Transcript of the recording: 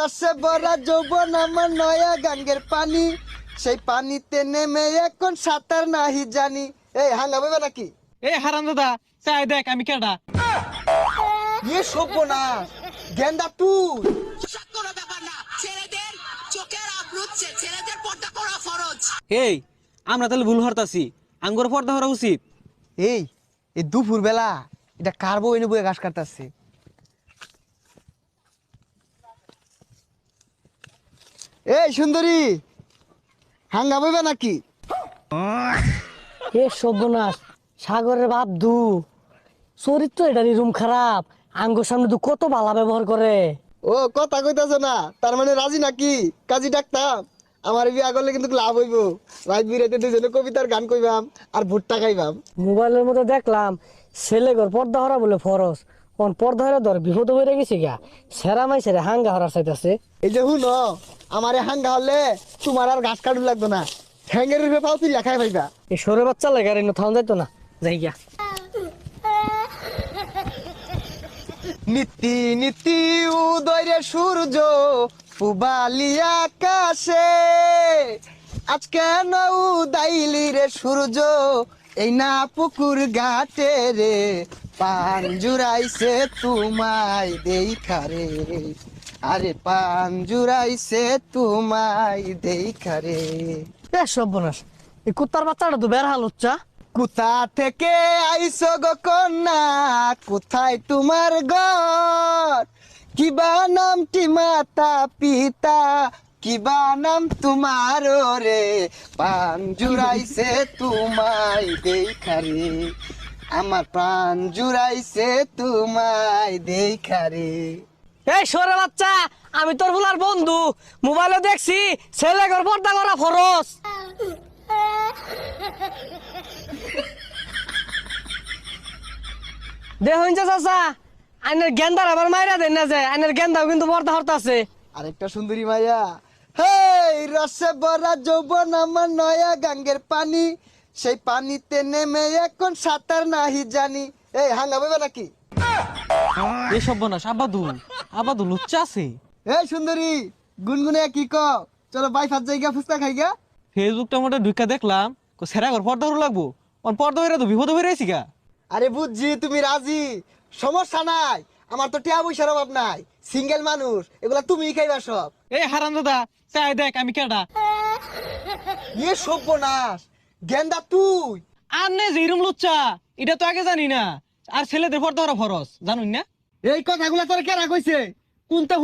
রসে ভরা যৌবন আমার নয়া গাঙ্গের পানি, সেই পানিতে নেমে এখন সাঁতার নাহি জানি। এই হাঙ্গা বইবা নাকি? এই হারাম দাদা চাই দেখ আমি কেডা। ইয়ে সভ্য না গেন্দা তুই। কোনো ব্যাপার না, ছেলেদের চোখের আবরুচ্ছে, ছেলেদের পর্দা করা ফরজ। এই আমরা তাহলে ভুল হরতাছি, আঙ্গুর পর্দা হরা উচিত। এই এই দুপুর বেলা এটা কার বউ এনে বয়ে ঘাস কাটতেছে? এই সুন্দরী হাঙ্গা বইবা নাকি? এ সর্বনাশ, সাগরের বাপ দু চরিত্র এটারই রুম খারাপ। আঙ্গুর সামনে দু কত বালা ব্যবহার করে। ও কথা কইতাছ না, তার মানে রাজি নাকি? কাজী ডাকতাম, আমার বিয়া করলে কিন্তু লাভ হইব। রাত বিরাতে দুজনে কবিতার গান কইবাম আর ভুট্টা খাইবাম। মোবাইলের মধ্যে দেখলাম ছেলে ঘর পর্দা হরা বলে ফরস, কোন পর্দা হরা ধর বিপদ হয়ে গেছে গা, সেরা মাই সেরা হাঙ্গা হরার চাইতেছে। এই যে হুন আমারে হাঙ্গা হলে তোমার আর ঘাস কাটু লাগতো না, ঠ্যাঙ্গের রূপে পাও তুই লেখাই পাইবা। এই সরে বাচ্চা লাগে আর থাউন যাইতো না, যাই গিয়া। নীতি নীতি উদয় সূর্য পুবালি আকাশে, আজকে না উদাইলি রে সূর্য এই না পুকুর ঘাটে রে, পান জুড়াইছে তোমায় দেখা রে, আরে পান জুড়াইছে তোমায় দেখা রে। এ সর্বনাশ, এই কুত্তার বাচ্চাটা তো বের হাল হচ্ছা। কোথা থেকে আইসো গো কন্যা, কোথায় তোমার ঘর, কিবা নামটি মাতা পিতা, কিবা নাম তোমার রে, পান জুড়াইছে তোমায় দেখা রে, আমার প্রাণ জুড়াইছে তোমায় দেখা রে। এই সরে বাচ্চা, আমি তোর বলার বন্ধু, মোবাইলে দেখছি ছেলে ঘর পর্দা করা ফরস। দেখুন চাচা, আইনের গেন্দার আবার মাইরা দেন না, যে আইনের গেন্দাও কিন্তু পর্দা হরতাছে। আরেকটা সুন্দরী মাইয়া, হেই রসে ভরা যৌবন আমার নয়া গাঙ্গের পানি, সেই পানিতে নেমে এখন সাঁতার নাহি জানি। এই হাঙ্গা বইবা নাকি? এই সর্বনাশ আবাদু লুচ্চা আছে। এই সুন্দরী গুনগুনে কি ক, চলো বাই ফাত জায়গা ফুচকা খাইগা। ফেসবুকটা মোটা ঢুকা দেখলাম সেরা ঘর পর্দা হরু লাগবো, অন পর্দা হইরা তো বিপদ হয়ে রয়েছি গা। আরে বুঝছি তুমি রাজি, সমস্যা নাই, আমার তো টিয়া পয়সার অভাব নাই, সিঙ্গেল মানুষ, এগুলা তুমি খাইবা সব। এই হারাম দাদা চাই দেখ আমি কেডা। ইয়ে সর্বনাশ গেন্দা তুই। আর নে যেরম লুচ্চা এটা তো আগে জানি না, আর ছেলেদের পর্দা হরা ফরজ জানুন না। এই কথাগুলা তোর কেরা কইছে? কোনটা হুই